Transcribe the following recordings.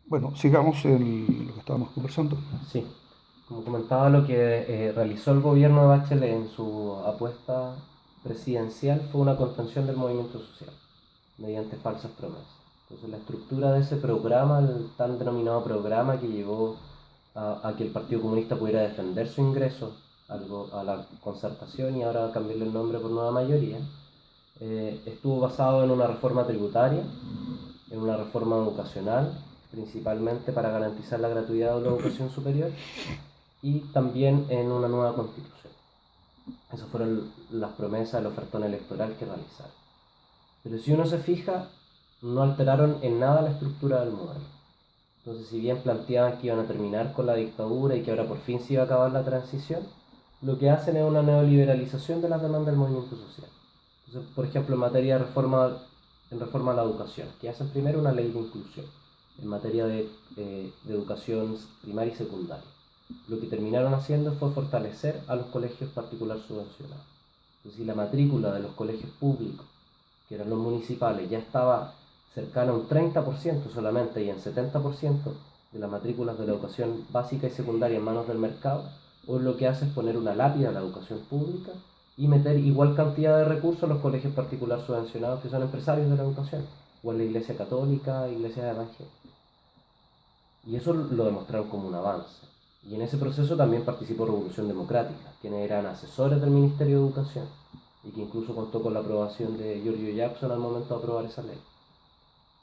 Bueno, sigamos lo que estábamos conversando. Sí, como comentaba, lo que realizó el gobierno de Bachelet en su apuesta presidencial fue una contención del movimiento social mediante falsas promesas. Entonces, la estructura de ese programa, el tan denominado programa que llevó a que el Partido Comunista pudiera defender su ingreso a la concertación y ahora cambiarle el nombre por nueva mayoría, estuvo basado en una reforma tributaria, en una reforma educacional, principalmente para garantizar la gratuidad de la educación superior, y también en una nueva constitución. Esas fueron las promesas del ofertón electoral que realizaron. Pero si uno se fija, no alteraron en nada la estructura del modelo. Entonces, si bien planteaban que iban a terminar con la dictadura y que ahora por fin se iba a acabar la transición, lo que hacen es una neoliberalización de las demandas del movimiento social. Entonces, por ejemplo, en reforma a la educación, que hacen primero una ley de inclusión en materia de educación primaria y secundaria. Lo que terminaron haciendo fue fortalecer a los colegios particulares subvencionados. Entonces, si la matrícula de los colegios públicos, que eran los municipales, ya estaba cercana a un 30% solamente y en 70% de las matrículas de la educación básica y secundaria en manos del mercado, hoy lo que hace es poner una lápida a la educación pública y meter igual cantidad de recursos a los colegios particulares subvencionados que son empresarios de la educación, o en la iglesia católica, iglesias evangélicas. Y eso lo demostraron como un avance. Y en ese proceso también participó Revolución Democrática, quienes eran asesores del Ministerio de Educación y que incluso contó con la aprobación de Giorgio Jackson al momento de aprobar esa ley.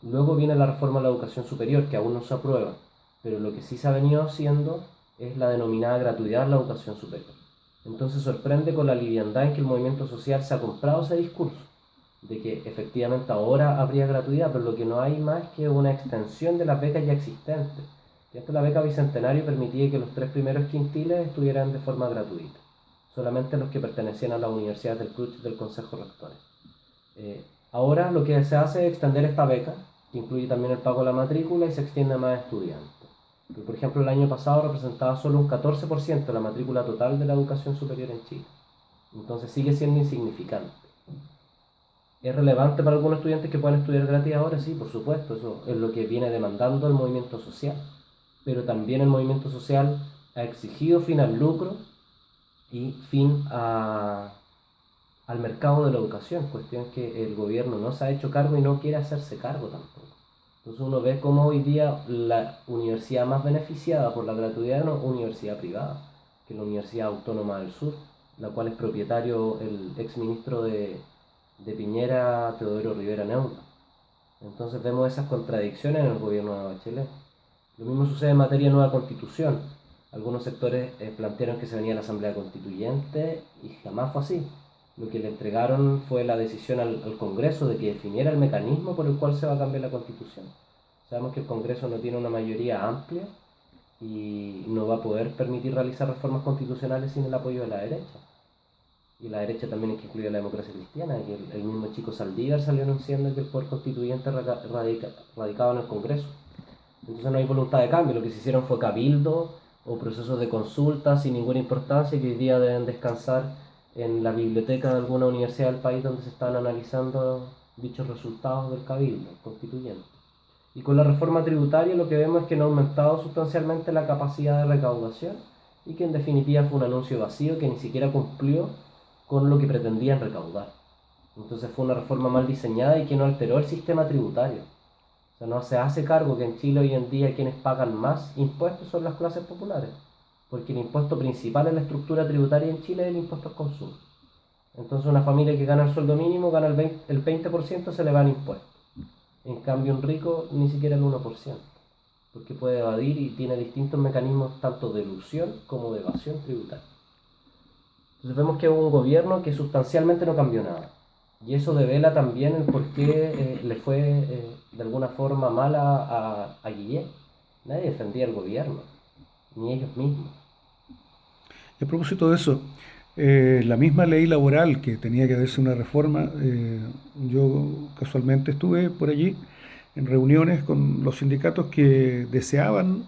Luego viene la reforma a la educación superior, que aún no se aprueba, pero lo que sí se ha venido haciendo es la denominada gratuidad de la educación superior. Entonces sorprende con la liviandad en que el movimiento social se ha comprado ese discurso, de que efectivamente ahora habría gratuidad, pero lo que no hay más que una extensión de las becas ya existentes. Y antes la beca Bicentenario permitía que los 3 primeros quintiles estuvieran de forma gratuita, solamente los que pertenecían a las universidades del CRUCH y del Consejo Rector. Ahora lo que se hace es extender esta beca, que incluye también el pago de la matrícula y se extiende a más estudiantes. Que, por ejemplo, el año pasado representaba solo un 14% de la matrícula total de la educación superior en Chile. Entonces sigue siendo insignificante. ¿Es relevante para algunos estudiantes que puedan estudiar gratis ahora? Sí, por supuesto, eso es lo que viene demandando el movimiento social. Pero también el movimiento social ha exigido fin al lucro y fin al mercado de la educación, cuestión que el gobierno no se ha hecho cargo y no quiere hacerse cargo tampoco. Entonces uno ve cómo hoy día la universidad más beneficiada por la gratuidad es una universidad privada, que es la Universidad Autónoma del Sur, la cual es propietario el exministro de Piñera, Teodoro Rivera Neunda. Entonces vemos esas contradicciones en el gobierno de Bachelet. Lo mismo sucede en materia de nueva constitución. Algunos sectores plantearon que se venía la Asamblea Constituyente y jamás fue así. Lo que le entregaron fue la decisión al Congreso de que definiera el mecanismo por el cual se va a cambiar la Constitución. Sabemos que el Congreso no tiene una mayoría amplia y no va a poder permitir realizar reformas constitucionales sin el apoyo de la derecha. Y la derecha también hay que incluir a la democracia cristiana, que el mismo Chico Saldívar salió anunciando que el poder constituyente radicaba en el Congreso. Entonces no hay voluntad de cambio, lo que se hicieron fue cabildo o procesos de consulta sin ninguna importancia que hoy día deben descansar en la biblioteca de alguna universidad del país donde se están analizando dichos resultados del cabildo constituyente. Y con la reforma tributaria lo que vemos es que no ha aumentado sustancialmente la capacidad de recaudación y que en definitiva fue un anuncio vacío que ni siquiera cumplió con lo que pretendían recaudar. Entonces fue una reforma mal diseñada y que no alteró el sistema tributario. O sea, no se hace cargo que en Chile hoy en día quienes pagan más impuestos son las clases populares, porque el impuesto principal en la estructura tributaria en Chile es el impuesto al consumo. Entonces una familia que gana el sueldo mínimo, gana el 20% se le va en impuestos. En cambio un rico ni siquiera el 1%, porque puede evadir y tiene distintos mecanismos tanto de elusión como de evasión tributaria. Entonces vemos que hubo un gobierno que sustancialmente no cambió nada. Y eso devela también el por qué le fue de alguna forma mal a Guillén. Nadie defendía el gobierno, ni ellos mismos. Y a propósito de eso, la misma ley laboral que tenía que hacerse una reforma, yo casualmente estuve por allí en reuniones con los sindicatos que deseaban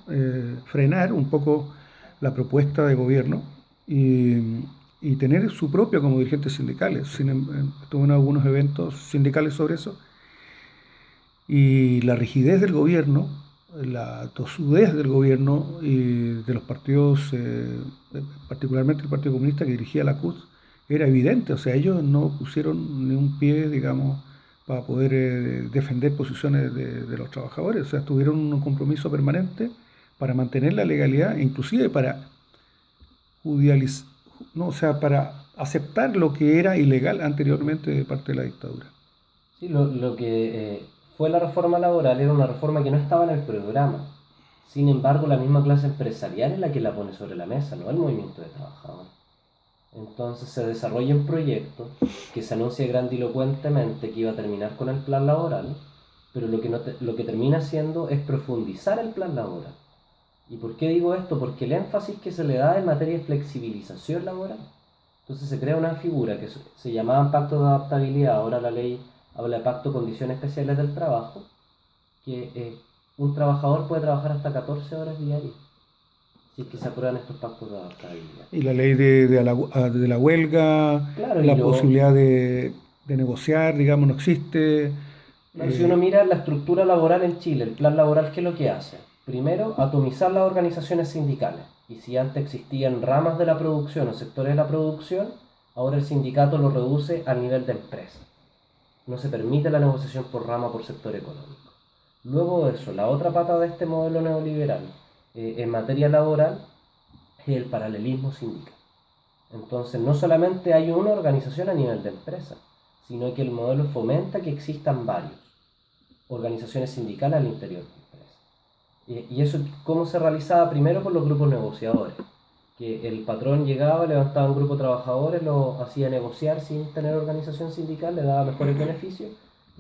frenar un poco la propuesta de gobierno y, y tener su propio como dirigentes sindicales. Estuve en algunos eventos sindicales sobre eso y la rigidez del gobierno. la tosudez del gobierno y de los partidos, particularmente el Partido Comunista que dirigía la CUT, era evidente. O sea, ellos no pusieron ni un pie, digamos, para poder defender posiciones de los trabajadores. O sea, tuvieron un compromiso permanente para mantener la legalidad, inclusive para judicializar, no, o sea, para aceptar lo que era ilegal anteriormente de parte de la dictadura. Sí, lo que fue la reforma laboral era una reforma que no estaba en el programa. Sin embargo, la misma clase empresarial es la que la pone sobre la mesa, no el movimiento de trabajadores. Entonces se desarrolla un proyecto que se anuncia grandilocuentemente que iba a terminar con el plan laboral, pero lo que termina haciendo es profundizar el plan laboral. ¿Y por qué digo esto? Porque el énfasis que se le da en materia de flexibilización laboral. Entonces se crea una figura que se llamaba pacto de adaptabilidad, ahora la ley habla de pacto de condiciones especiales del trabajo, que un trabajador puede trabajar hasta 14 horas diarias, si es que se aprueban estos pactos de adaptabilidad. Y la ley de la huelga, Claro, la posibilidad de negociar, digamos, no existe. claro, si uno mira la estructura laboral en Chile, el plan laboral, ¿qué es lo que hace? Primero, atomizar las organizaciones sindicales. Y si antes existían ramas de la producción o sectores de la producción, ahora el sindicato lo reduce al nivel de empresa. No se permite la negociación por rama por sector económico. Luego de eso, la otra pata de este modelo neoliberal en materia laboral es el paralelismo sindical. Entonces, no solamente hay una organización a nivel de empresa, sino que el modelo fomenta que existan varios organizaciones sindicales al interior de la empresa. Y eso, ¿cómo se realizaba? Primero por los grupos negociadores, que el patrón llegaba, levantaba un grupo de trabajadores, lo hacía negociar sin tener organización sindical, le daba mejores beneficios,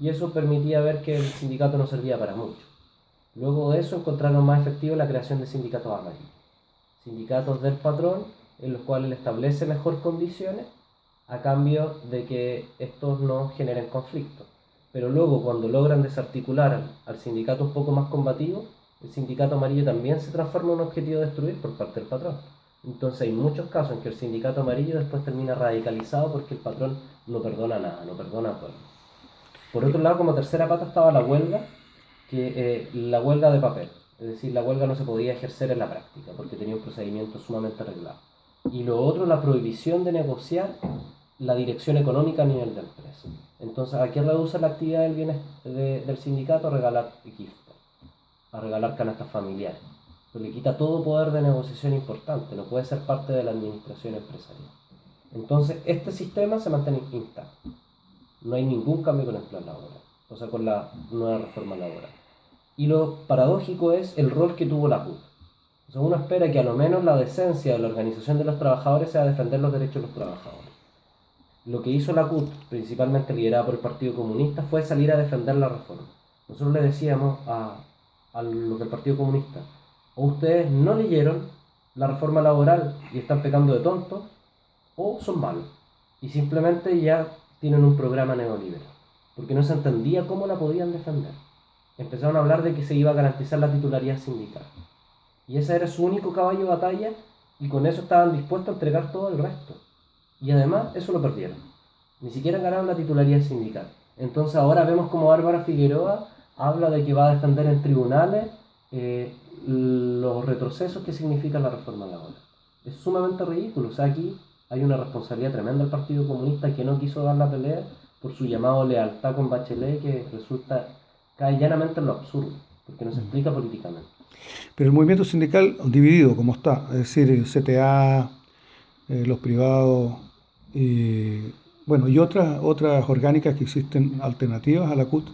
y eso permitía ver que el sindicato no servía para mucho. Luego de eso encontraron más efectivo la creación de sindicatos amarillos, sindicatos del patrón en los cuales le establece mejores condiciones a cambio de que estos no generen conflictos. Pero luego, cuando logran desarticular al sindicato un poco más combativo, el sindicato amarillo también se transforma en un objetivo de destruir por parte del patrón. Entonces hay muchos casos en que el sindicato amarillo después termina radicalizado porque el patrón no perdona nada, no perdona a todo. Por otro lado, como tercera pata estaba la huelga, que la huelga de papel. Es decir, la huelga no se podía ejercer en la práctica porque tenía un procedimiento sumamente arreglado. Y lo otro, la prohibición de negociar la dirección económica a nivel de empresa. Entonces, ¿a qué reduce la actividad del sindicato? A regalar equipos, a regalar canastas familiares. Pero le quita todo poder de negociación importante, no puede ser parte de la administración empresarial. Entonces, este sistema se mantiene intacto. No hay ningún cambio con el plan laboral, o sea, con la nueva reforma laboral. Y lo paradójico es el rol que tuvo la CUT. O sea, uno espera que a lo menos la decencia de la organización de los trabajadores sea defender los derechos de los trabajadores. Lo que hizo la CUT, principalmente liderada por el Partido Comunista, fue salir a defender la reforma. Nosotros le decíamos a los del Partido Comunista, o ustedes no leyeron la reforma laboral y están pecando de tontos, o son malos. Y simplemente ya tienen un programa neoliberal. Porque no se entendía cómo la podían defender. Empezaron a hablar de que se iba a garantizar la titularidad sindical. Y ese era su único caballo de batalla y con eso estaban dispuestos a entregar todo el resto. Y además eso lo perdieron. Ni siquiera ganaron la titularidad sindical. Entonces ahora vemos como Bárbara Figueroa habla de que va a defender en tribunales los retrocesos que significa la reforma laboral. Es sumamente ridículo. O sea, aquí hay una responsabilidad tremenda del Partido Comunista que no quiso dar la pelea por su llamado lealtad con Bachelet, que resulta cae llanamente en lo absurdo, porque no se explica políticamente. Pero el movimiento sindical dividido, como está, es decir, el CTA, los privados, bueno, y otras orgánicas que existen alternativas a la CUT,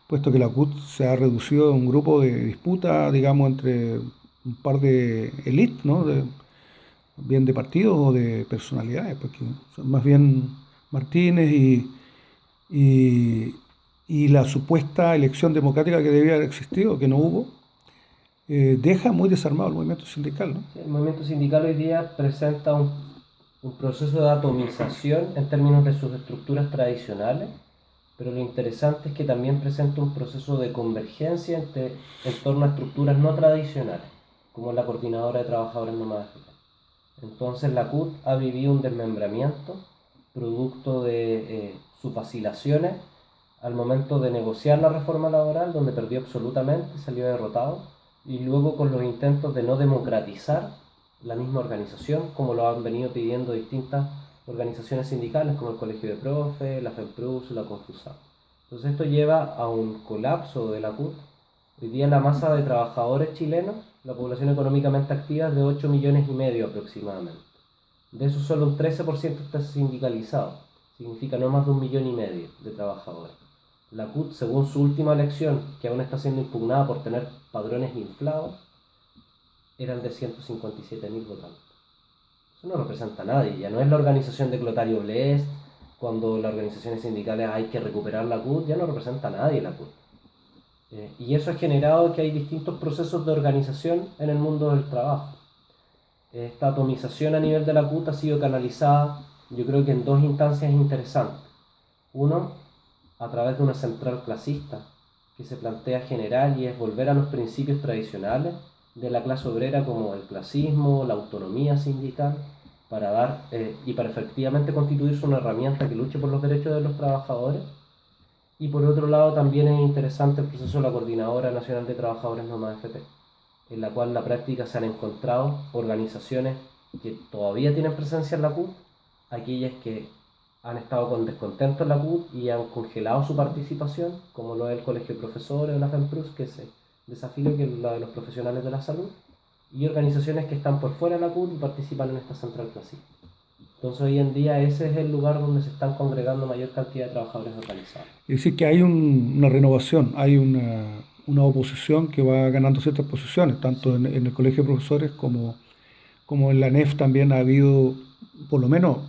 puesto que la CUT se ha reducido a un grupo de disputa, digamos, entre un par de élites, ¿no? Bien de partidos o de personalidades, porque son más bien Martínez y, y la supuesta elección democrática que debía haber existido, que no hubo, deja muy desarmado el movimiento sindical, ¿no? Sí, el movimiento sindical hoy día presenta un proceso de atomización en términos de sus estructuras tradicionales, pero lo interesante es que también presenta un proceso de convergencia en torno a estructuras no tradicionales, como la Coordinadora de Trabajadores Nómadas. Entonces la CUT ha vivido un desmembramiento producto de sus vacilaciones al momento de negociar la reforma laboral, donde perdió absolutamente, salió derrotado, y luego con los intentos de no democratizar la misma organización, como lo han venido pidiendo distintas organizaciones sindicales, como el Colegio de Profes, la FEMPRUS, la CONFUSA. Entonces esto lleva a un colapso de la CUT. Hoy día la masa de trabajadores chilenos, la población económicamente activa es de 8,5 millones aproximadamente. De eso solo un 13% está sindicalizado, significa no más de 1,5 millones de trabajadores. La CUT, según su última elección, que aún está siendo impugnada por tener padrones inflados, eran de 157.000 votantes. Eso no representa a nadie, ya no es la organización de Clotario Blest, cuando las organizaciones sindicales hay que recuperar la CUT, ya no representa a nadie la CUT. Y eso ha generado que hay distintos procesos de organización en el mundo del trabajo. Esta atomización a nivel de la CUT ha sido canalizada, yo creo que en dos instancias interesantes. Uno, a través de una central clasista que se plantea generar y es volver a los principios tradicionales de la clase obrera como el clasismo, la autonomía sindical, para dar y para efectivamente constituirse una herramienta que luche por los derechos de los trabajadores. Y por otro lado también es interesante el proceso de la Coordinadora Nacional de Trabajadores Nómada AFP, en la cual en la práctica se han encontrado organizaciones que todavía tienen presencia en la CUT, aquellas que han estado con descontento en la CUT y han congelado su participación, como lo es el Colegio de Profesores o la FEMPRUS, que se desafío que es la de los profesionales de la salud, y organizaciones que están por fuera de la CUT y participan en esta central clasista. Entonces hoy en día ese es el lugar donde se están congregando mayor cantidad de trabajadores organizados. Es decir, que hay una renovación, hay una oposición que va ganando ciertas posiciones, tanto en el Colegio de Profesores como en la ANEF también ha habido, por lo menos,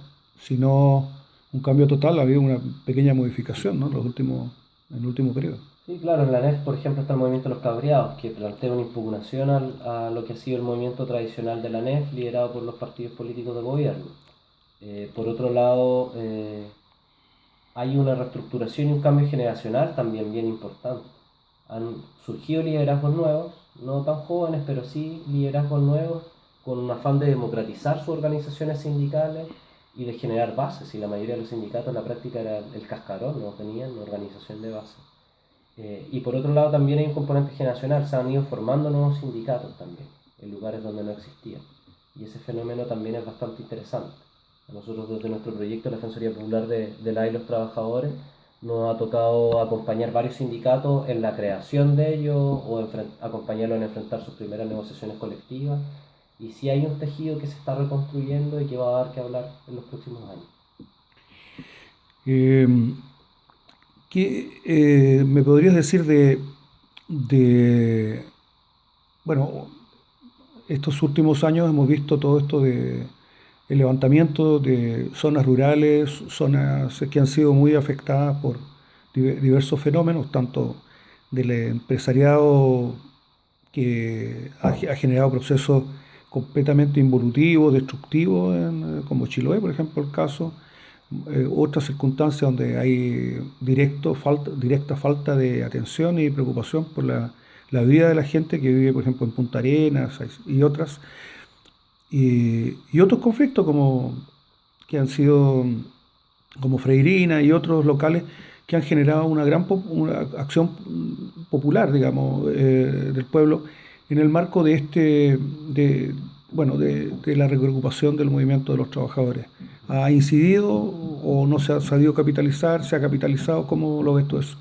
si no un cambio total, ha habido una pequeña modificación, ¿no? En el último periodo. Sí, claro, en la ANEF, por ejemplo, está el movimiento de los cabreados, que plantea una impugnación a lo que ha sido el movimiento tradicional de la ANEF, liderado por los partidos políticos de gobierno. Por otro lado, hay una reestructuración y un cambio generacional también bien importante. Han surgido liderazgos nuevos, no tan jóvenes, pero sí liderazgos nuevos con un afán de democratizar sus organizaciones sindicales y de generar bases, y la mayoría de los sindicatos en la práctica era el cascarón, no tenían una organización de base. Y por otro lado también hay un componente generacional, se han ido formando nuevos sindicatos también, en lugares donde no existían. Y ese fenómeno también es bastante interesante. A nosotros desde nuestro proyecto, la Defensoría Popular de la y los Trabajadores, nos ha tocado acompañar varios sindicatos en la creación de ellos o acompañarlos en enfrentar sus primeras negociaciones colectivas. Y sí hay un tejido que se está reconstruyendo y que va a dar que hablar en los próximos años. Eh, ¿Qué me podrías decir bueno, estos últimos años hemos visto todo esto de el levantamiento de zonas rurales, zonas que han sido muy afectadas por diversos fenómenos, tanto del empresariado que ha generado procesos completamente involutivos, destructivos, como Chiloé, por ejemplo, el caso, otras circunstancias donde hay directa falta de atención y preocupación por la vida de la gente que vive, por ejemplo, en Punta Arenas y otras, y otros conflictos que han sido como Freirina y otros locales que han generado una acción popular, digamos, del pueblo en el marco de la reagrupación del movimiento de los trabajadores. ¿Ha incidido o no se ha sabido capitalizar? ¿Se ha capitalizado? ¿Cómo lo ves tú eso?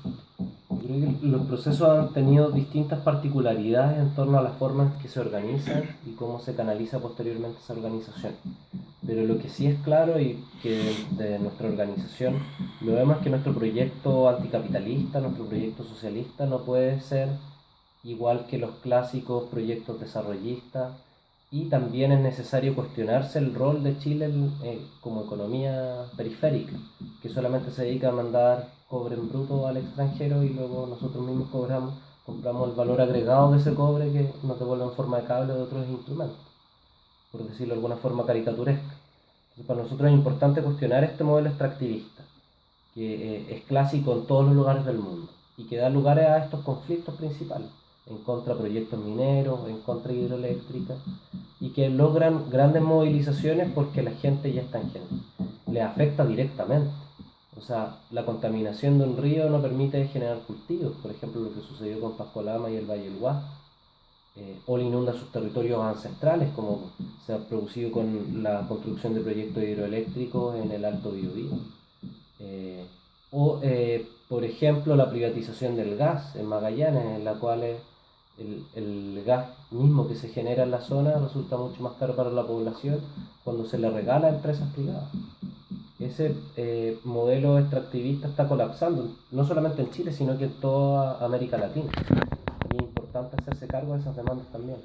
Yo creo que los procesos han tenido distintas particularidades en torno a las formas en que se organizan y cómo se canaliza posteriormente esa organización. Pero lo que sí es claro y que de nuestra organización lo vemos es que nuestro proyecto anticapitalista, nuestro proyecto socialista no puede ser igual que los clásicos proyectos desarrollistas, y también es necesario cuestionarse el rol de Chile como economía periférica, que solamente se dedica a mandar cobre en bruto al extranjero y luego nosotros mismos compramos el valor agregado de ese cobre que nos devuelve en forma de cable o de otros instrumentos, por decirlo de alguna forma caricaturesca. Entonces, para nosotros es importante cuestionar este modelo extractivista, que es clásico en todos los lugares del mundo y que da lugar a estos conflictos principales, en contra de proyectos mineros, en contra de hidroeléctricas, y que logran grandes movilizaciones porque la gente ya está en gente, le afecta directamente. O sea, la contaminación de un río no permite generar cultivos, por ejemplo, lo que sucedió con Pascualama y el Valle del Huasco. O le inunda sus territorios ancestrales, como se ha producido con la construcción de proyectos hidroeléctricos en el Alto Biobío. Por ejemplo, la privatización del gas en Magallanes, en la cual el gas mismo que se genera en la zona resulta mucho más caro para la población cuando se le regala a empresas privadas. Ese modelo extractivista está colapsando, no solamente en Chile, sino que en toda América Latina. Y es importante hacerse cargo de esas demandas también.